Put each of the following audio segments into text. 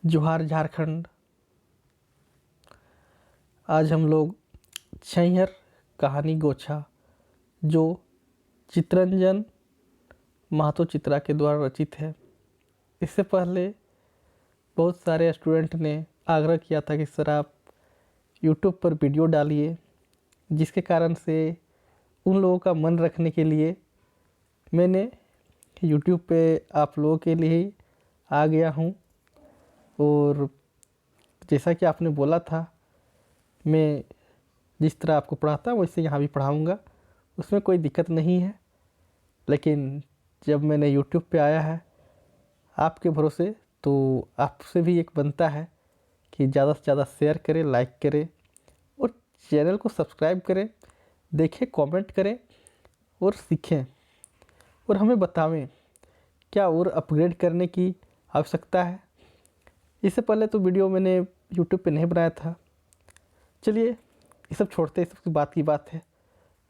जोहार झारखंड। आज हम लोग छैहर कहानी गोछा जो चितरंजन महतो चित्रा के द्वारा रचित है। इससे पहले बहुत सारे स्टूडेंट ने आग्रह किया था कि सर आप यूट्यूब पर वीडियो डालिए, जिसके कारण से उन लोगों का मन रखने के लिए मैंने यूट्यूब पे आप लोगों के लिए ही आ गया हूँ। और जैसा कि आपने बोला था, मैं जिस तरह आपको पढ़ाता वैसे यहाँ भी पढ़ाऊँगा, उसमें कोई दिक्कत नहीं है। लेकिन जब मैंने यूट्यूब पे आया है आपके भरोसे, तो आपसे भी एक बनता है कि ज़्यादा से ज़्यादा शेयर करें, लाइक करें और चैनल को सब्सक्राइब करें, देखें, कमेंट करें और सीखें और हमें बतावें क्या और अपग्रेड करने की आवश्यकता है। इससे पहले तो वीडियो मैंने यूट्यूब पे नहीं बनाया था। चलिए ये सब छोड़ते हैं, सब बात की बात है,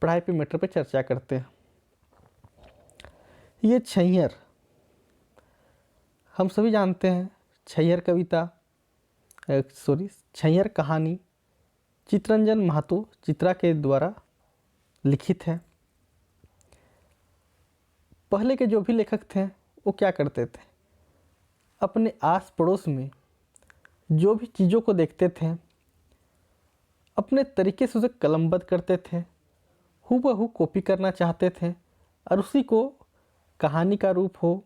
पढ़ाई पे मैटर पे चर्चा करते हैं। ये छैहर हम सभी जानते हैं। छैहर कविता छैहर कहानी चितरंजन महतो चित्रा के द्वारा लिखित है। पहले के जो भी लेखक थे वो क्या करते थे, अपने आस पड़ोस में जो भी चीज़ों को देखते थे अपने तरीके से उसे कलमबद्ध करते थे, हूबहू कॉपी करना चाहते थे और उसी को कहानी का रूप हो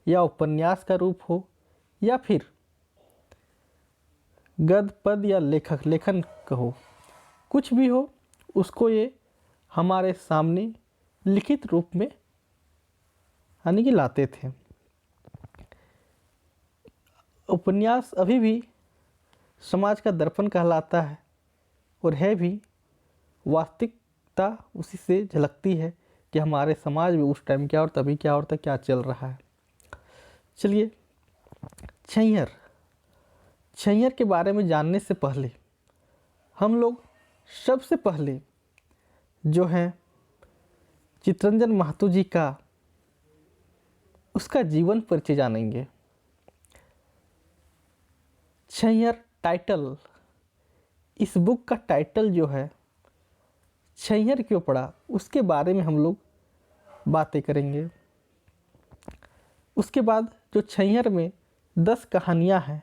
या उपन्यास का रूप हो या फिर गद्य पद या लेखन कहो, कुछ भी हो, उसको ये हमारे सामने लिखित रूप में यानी कि लाते थे। उपन्यास अभी भी समाज का दर्पण कहलाता है और है भी। वास्तविकता उसी से झलकती है कि हमारे समाज में उस टाइम क्या और तभी क्या और क्या चल रहा है। चलिए छैहर के बारे में जानने से पहले हम लोग सबसे पहले जो है चितरंजन महतो जी का उसका जीवन परिचय जानेंगे। छैहर टाइटल, इस बुक का टाइटल जो है छैहर क्यों पड़ा, उसके बारे में हम लोग बातें करेंगे। उसके बाद जो छैहर में 10 कहानियाँ हैं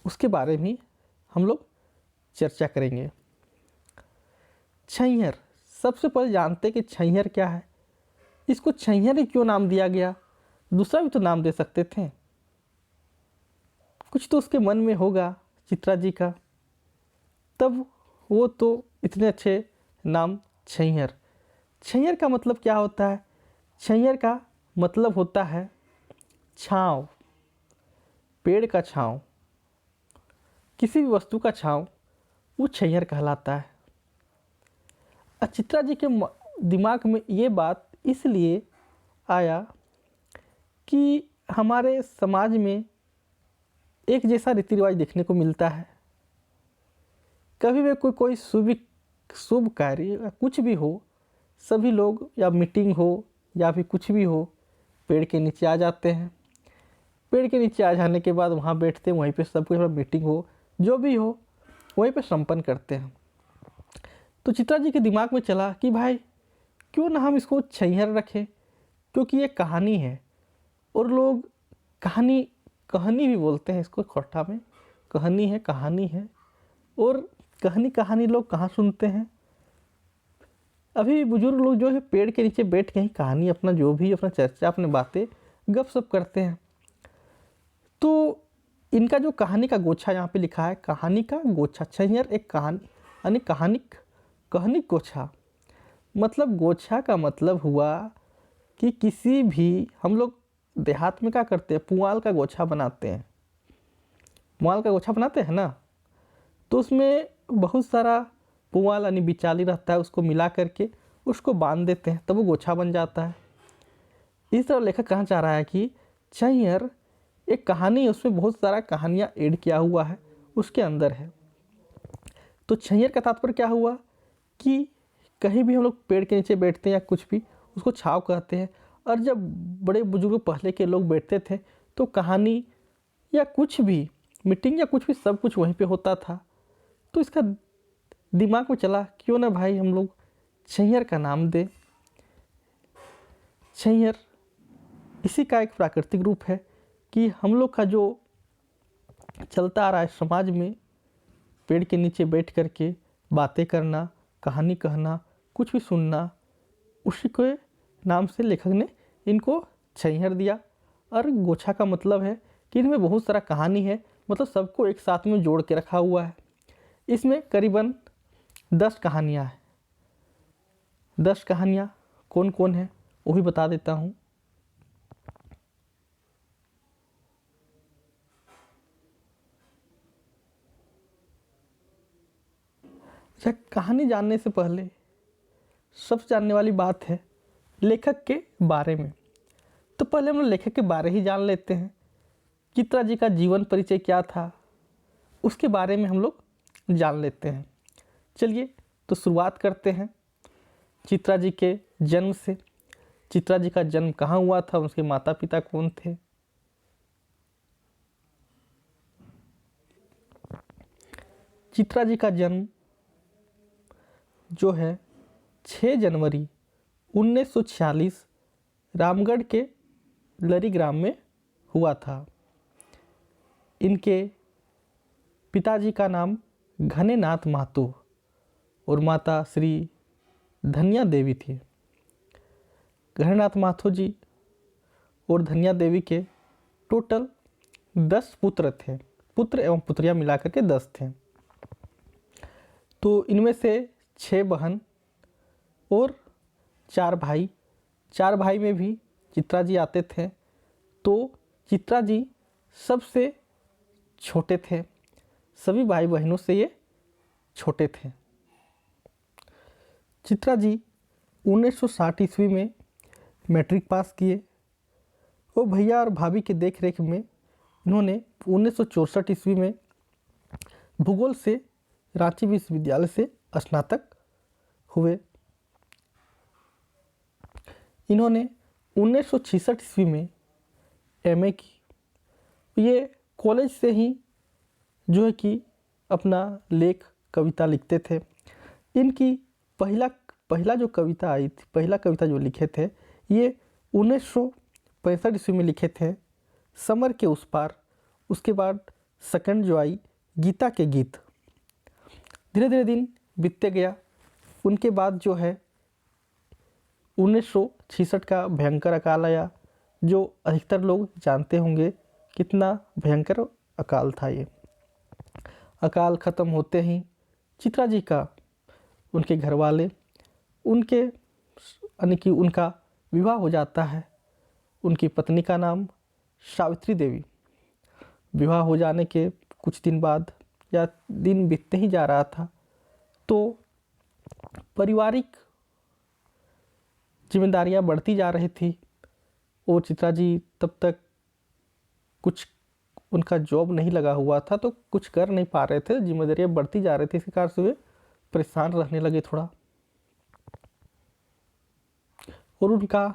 उसके बारे में हम लोग चर्चा करेंगे। छैहर, सबसे पहले जानते हैं कि छैहर क्या है। इसको छैहर ही क्यों नाम दिया गया, दूसरा भी तो नाम दे सकते थे, कुछ तो उसके मन में होगा चित्रा जी का, तब वो तो इतने अच्छे नाम छैहर। छैहर का मतलब क्या होता है? छैहर का मतलब होता है छाँव, पेड़ का छाँव, किसी भी वस्तु का छाँव, वो छैहर कहलाता है। चित्रा जी के दिमाग में ये बात इसलिए आया कि हमारे समाज में एक जैसा रीति रिवाज देखने को मिलता है। कभी भी कोई शुभ कार्य या कुछ भी हो, सभी लोग या मीटिंग हो या फिर कुछ भी हो, पेड़ के नीचे आ जाते हैं। पेड़ के नीचे आ जाने के बाद वहाँ बैठते हैं, वहीं पे सब कुछ मीटिंग हो जो भी हो वहीं पे संपन्न करते हैं। तो चित्रा जी के दिमाग में चला कि भाई क्यों ना हम इसको छैहर रखें, क्योंकि ये कहानी है और लोग कहानी भी बोलते हैं इसको। खोटा में कहानी है और कहानी लोग कहाँ सुनते हैं। अभी बुजुर्ग लोग जो है पेड़ के नीचे बैठ के ही कहानी अपना जो भी अपना चर्चा, अपने बातें गपशप करते हैं। तो इनका जो कहानी का गोछा यहाँ पे लिखा है, कहानी का गोछा, छैहर एक कहानी यानी कहानी गोछा। मतलब गोछा का मतलब हुआ कि किसी भी, हम लोग देहात में क्या करते हैं, पुआल का गोछा बनाते हैं। पुआल का गोछा बनाते हैं ना, तो उसमें बहुत सारा पुआल यानी बिचाली रहता है, उसको मिला करके उसको बांध देते हैं, तब वो गोछा बन जाता है। इस तरह लेखक कहना चाह रहा है कि छैहर एक कहानी है, उसमें बहुत सारा कहानियाँ ऐड किया हुआ है, उसके अंदर है। तो छैहर का तात्पर्य क्या हुआ कि कहीं भी हम लोग पेड़ के नीचे बैठते हैं या कुछ भी, उसको छाव कहते हैं। और जब बड़े बुजुर्ग पहले के लोग बैठते थे तो कहानी या कुछ भी मीटिंग या कुछ भी, सब कुछ वहीं पे होता था। तो इसका दिमाग में चला क्यों ना भाई हम लोग छैंहर का नाम दें। छैंहर इसी का एक प्राकृतिक रूप है कि हम लोग का जो चलता आ रहा है समाज में, पेड़ के नीचे बैठ कर के बातें करना, कहानी कहना, कुछ भी सुनना, उसी के नाम से लेखक ने इनको छैंहर दिया। और गोछा का मतलब है कि इनमें बहुत सारा कहानी है, मतलब सबको एक साथ में जोड़ के रखा हुआ है। इसमें करीबन 10 कहानियाँ हैं। 10 कहानियाँ कौन कौन है वो भी बता देता हूँ। अच्छा, कहानी जानने से पहले सबसे जानने वाली बात है लेखक के बारे में। तो पहले हम लोग लेखक के बारे ही जान लेते हैं। चित्रा जी का जीवन परिचय क्या था, उसके बारे में हम लोग जान लेते हैं। चलिए तो शुरुआत करते हैं चित्रा जी के जन्म से। चित्रा जी का जन्म कहाँ हुआ था, उसके माता पिता कौन थे। चित्रा जी का जन्म जो है 6 जनवरी 1946 रामगढ़ के लरी ग्राम में हुआ था। इनके पिताजी का नाम घनेनाथ महतो और माता श्री धनिया देवी थी। घनेनाथ महतो जी और धनिया देवी के टोटल 10 पुत्र थे। पुत्र एवं पुत्रियां मिलाकर के 10 थे। तो इनमें से 6 बहन और 4 भाई। 4 भाई में भी चित्रा जी आते थे। तो चित्रा जी सबसे छोटे थे, सभी भाई बहनों से ये छोटे थे। चित्रा जी 1960 ईस्वी में मैट्रिक पास किए और भैया और भाभी की देख रेख में इन्होंने 1964 ईस्वी में भूगोल से रांची विश्वविद्यालय से स्नातक हुए। इन्होंने 1966 ईस्वी में एमए की। ये कॉलेज से ही जो है कि अपना लेख कविता लिखते थे। इनकी पहला जो कविता आई थी, पहला कविता जो लिखे थे, ये 1965 ईस्वी में लिखे थे, समर के उस पार। उसके बाद सेकंड जो आई, गीता के गीत। धीरे धीरे दिन बीतते गया। उनके बाद जो है 1966 का भयंकर अकाल आया, जो अधिकतर लोग जानते होंगे कितना भयंकर अकाल था ये। अकाल ख़त्म होते ही चित्रा जी का उनके घर वाले यानी कि उनका विवाह हो जाता है। उनकी पत्नी का नाम सावित्री देवी। विवाह हो जाने के कुछ दिन बाद या दिन बीतते ही जा रहा था, तो पारिवारिक जिम्मेदारियां बढ़ती जा रही थी और चित्रा जी तब तक कुछ उनका जॉब नहीं लगा हुआ था, तो कुछ कर नहीं पा रहे थे। जिम्मेदारियां बढ़ती जा रही थी, इसी कारण से वे परेशान रहने लगे थोड़ा। और उनका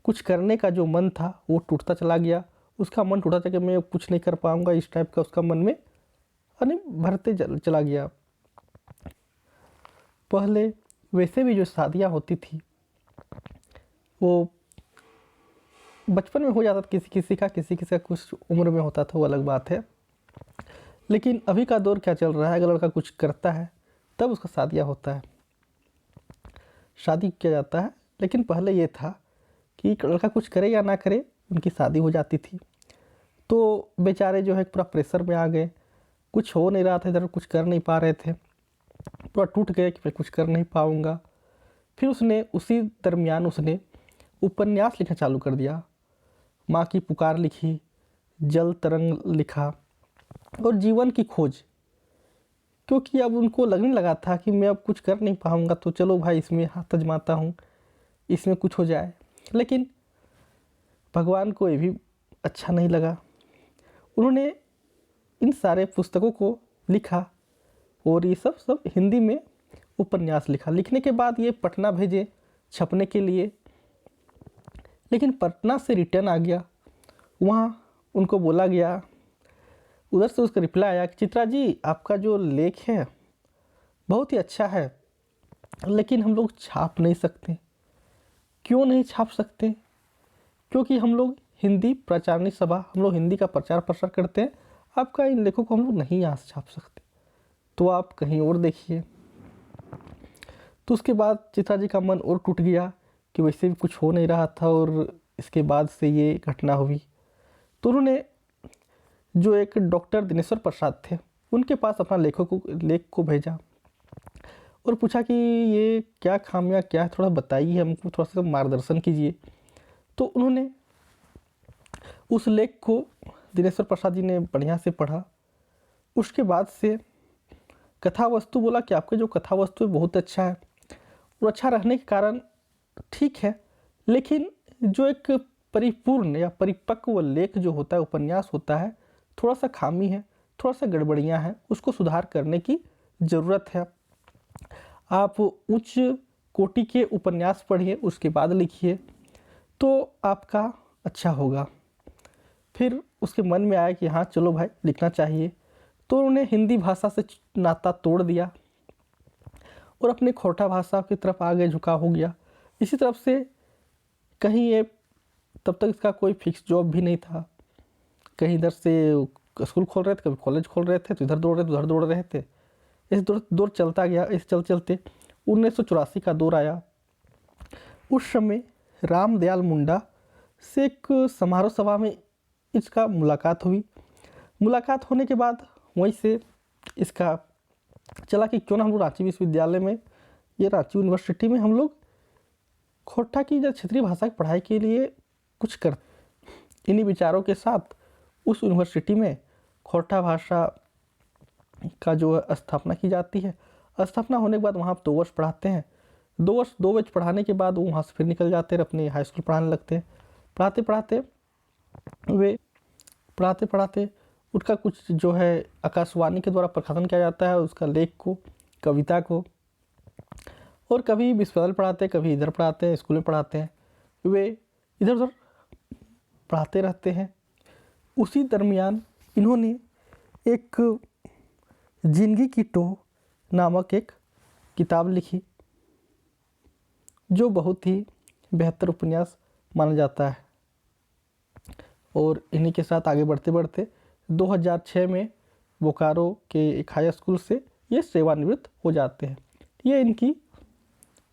कुछ करने का जो मन था वो टूटता चला गया। उसका मन टूटा था कि मैं कुछ नहीं कर पाऊँगा, इस टाइप का उसका मन में यानी भरते चला गया। पहले वैसे भी जो शादियाँ होती थी वो बचपन में हो जाता था, किसी का कुछ उम्र में होता था, वो अलग बात है। लेकिन अभी का दौर क्या चल रहा है, अगर लड़का कुछ करता है तब उसका शादियाँ होता है, शादी किया जाता है। लेकिन पहले ये था कि लड़का कुछ करे या ना करे उनकी शादी हो जाती थी। तो बेचारे जो है पूरा प्रेशर में आ गए, कुछ हो नहीं रहा था, इधर कुछ कर नहीं पा रहे थे, पूरा टूट गए कि मैं कुछ कर नहीं पाऊँगा। फिर उसने उसी दरमियान उसने उपन्यास लिखना चालू कर दिया। माँ की पुकार लिखी, जल तरंग लिखा और जीवन की खोज। क्योंकि अब उनको लगने लगा था कि मैं अब कुछ कर नहीं पाऊँगा, तो चलो भाई इसमें हाथ आजमाता हूँ, इसमें कुछ हो जाए। लेकिन भगवान को ये भी अच्छा नहीं लगा। उन्होंने इन सारे पुस्तकों को लिखा और ये सब हिंदी में उपन्यास लिखा। लिखने के बाद ये पटना भेजे छपने के लिए, लेकिन पटना से रिटर्न आ गया। वहाँ उनको बोला गया, उधर से उसका रिप्लाई आया कि चित्रा जी, आपका जो लेख है बहुत ही अच्छा है, लेकिन हम लोग छाप नहीं सकते। क्यों नहीं छाप सकते? क्योंकि हम लोग हिंदी प्रचारणी सभा, हम लोग हिंदी का प्रचार प्रसार करते हैं, आपका इन लेखों को हम लोग नहीं यहाँ से छाप सकते, तो आप कहीं और देखिए। तो उसके बाद चित्रा जी का मन और टूट गया कि वैसे भी कुछ हो नहीं रहा था और इसके बाद से ये घटना हुई। तो उन्होंने जो एक डॉक्टर दिनेश्वर प्रसाद थे, उनके पास अपना लेख को भेजा और पूछा कि ये क्या खामियां क्या है, थोड़ा बताइए, हमको थोड़ा सा मार्गदर्शन कीजिए। तो उन्होंने उस लेख को दिनेश्वर प्रसाद जी ने बढ़िया से पढ़ा। उसके बाद से कथा वस्तु बोला कि आपके जो कथा वस्तु है बहुत अच्छा है, और अच्छा रहने के कारण ठीक है, लेकिन जो एक परिपूर्ण या परिपक्व लेख जो होता है, उपन्यास होता है, थोड़ा सा खामी है, थोड़ा सा गड़बड़ियाँ हैं, उसको सुधार करने की ज़रूरत है। आप उच्च कोटि के उपन्यास पढ़िए, उसके बाद लिखिए, तो आपका अच्छा होगा। फिर उसके मन में आया कि हाँ चलो भाई, लिखना चाहिए। तो उन्होंने हिंदी भाषा से नाता तोड़ दिया और अपने खोटा भाषा की तरफ आगे झुकाव हो गया। इसी तरफ से कहीं ये, तब तक इसका कोई फिक्स जॉब भी नहीं था, कहीं इधर से स्कूल खोल रहे थे, कभी कॉलेज खोल रहे थे, तो इधर दौड़ रहे थे, उधर दौड़ रहे थे। इस दौर चलता गया। इस चलते 1984 का दौर आया। उस समय रामदयाल मुंडा से एक समारोह सभा में इसका मुलाकात हुई। मुलाकात होने के बाद वहीं से इसका चला कि क्यों ना हम लोग रांची विश्वविद्यालय में, ये रांची यूनिवर्सिटी में, हम लोग खोटा की या क्षेत्रीय भाषा की पढ़ाई के लिए कुछ कर। इन्हीं विचारों के साथ उस यूनिवर्सिटी में खोटा भाषा का जो स्थापना की जाती है। स्थापना होने के बाद वहाँ 2 वर्ष पढ़ाते हैं। 2 वर्ष पढ़ाने के बाद वो वहाँ से फिर निकल जाते हैं, अपने हाई स्कूल पढ़ाने लगते हैं। पढ़ाते पढ़ाते उनका कुछ जो है आकाशवाणी के द्वारा प्रकाशन किया जाता है, उसका लेख को, कविता को। और कभी विश्वविद्यालय पढ़ाते हैं, कभी इधर पढ़ाते हैं, स्कूल में पढ़ाते हैं, वे इधर उधर पढ़ाते रहते हैं। उसी दरमियान इन्होंने एक जिंदगी की टोह नामक एक किताब लिखी, जो बहुत ही बेहतर उपन्यास माना जाता है। और इन्हीं के साथ आगे बढ़ते बढ़ते 2006 में बोकारो के एक हाई स्कूल से ये सेवानिवृत्त हो जाते हैं। ये इनकी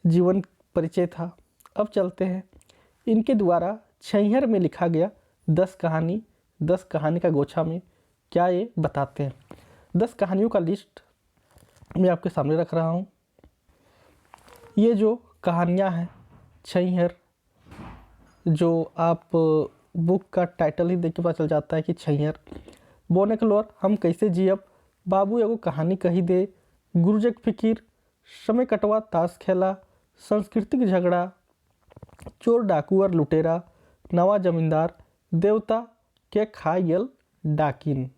जीवन परिचय था। अब चलते हैं इनके द्वारा छैहर में लिखा गया 10 कहानी का गोछा में क्या ये बताते हैं। 10 कहानियों का लिस्ट मैं आपके सामने रख रहा हूँ। ये जो कहानियाँ हैं छैहर, जो आप बुक का टाइटल ही देख के पता चल जाता है कि छैहर। बोनेकलोर, हम कैसे जियब, बाबू एगो कहानी कही दे, गुरुजक फिकीर, समय कटवा ताश खेला, सांस्कृतिक झगड़ा, चोर डाकू और लुटेरा, नवा जमींदार, देवता के खायल डाकिन।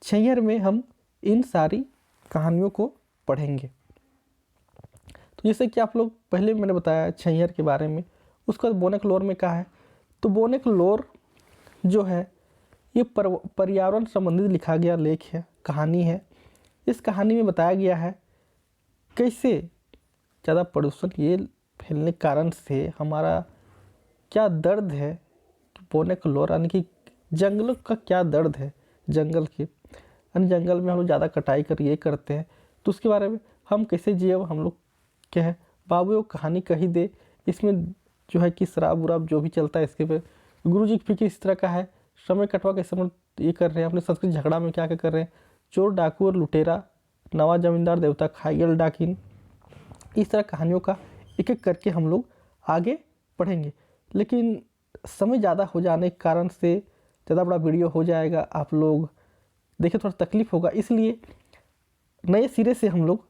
छैहर में हम इन सारी कहानियों को पढ़ेंगे। तो जैसे कि आप लोग पहले मैंने बताया छैहर के बारे में, उसका बोनेकलोर में कहा है। तो बोनेकलोर जो है ये पर्यावरण संबंधित लिखा गया लेख है, कहानी है। इस कहानी में बताया गया है कैसे ज़्यादा प्रदूषण ये फैलने के कारण से हमारा क्या दर्द है। बोनेकलोर यानी कि जंगलों का क्या दर्द है, जंगल के, यानी जंगल में हम लोग ज़्यादा कटाई कर ये करते हैं, तो उसके बारे में हम कैसे जिए, हम लोग क्या है, बाबू वो कहानी कही दे। इसमें जो है कि शराब उराब जो भी चलता है इसके पे, गुरुजी की फिक्र इस तरह का है, समय कटवा के समय ये कर रहे हैं, अपने संस्कृत झगड़ा में क्या क्या कर रहे हैं, चोर डाकू और लुटेरा, नवा जमींदार, देवता खायल डाकिन। इस तरह कहानियों का एक एक करके हम लोग आगे पढ़ेंगे। लेकिन समय ज़्यादा हो जाने के कारण से ज़्यादा बड़ा वीडियो हो जाएगा, आप लोग देखिए थोड़ा तकलीफ होगा, इसलिए नए सिरे से हम लोग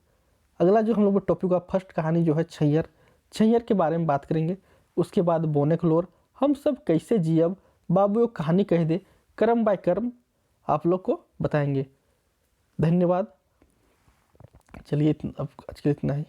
अगला जो हम लोग टॉपिक का फर्स्ट कहानी जो है छैहर के बारे में बात करेंगे। उसके बाद बोनेकलोर, हम सब कैसे जियब, बाबू एक कहानी कह दे, कर्म बाय कर्म आप लोग को बताएंगे। धन्यवाद। चलिए अब आज के लिए इतना ही।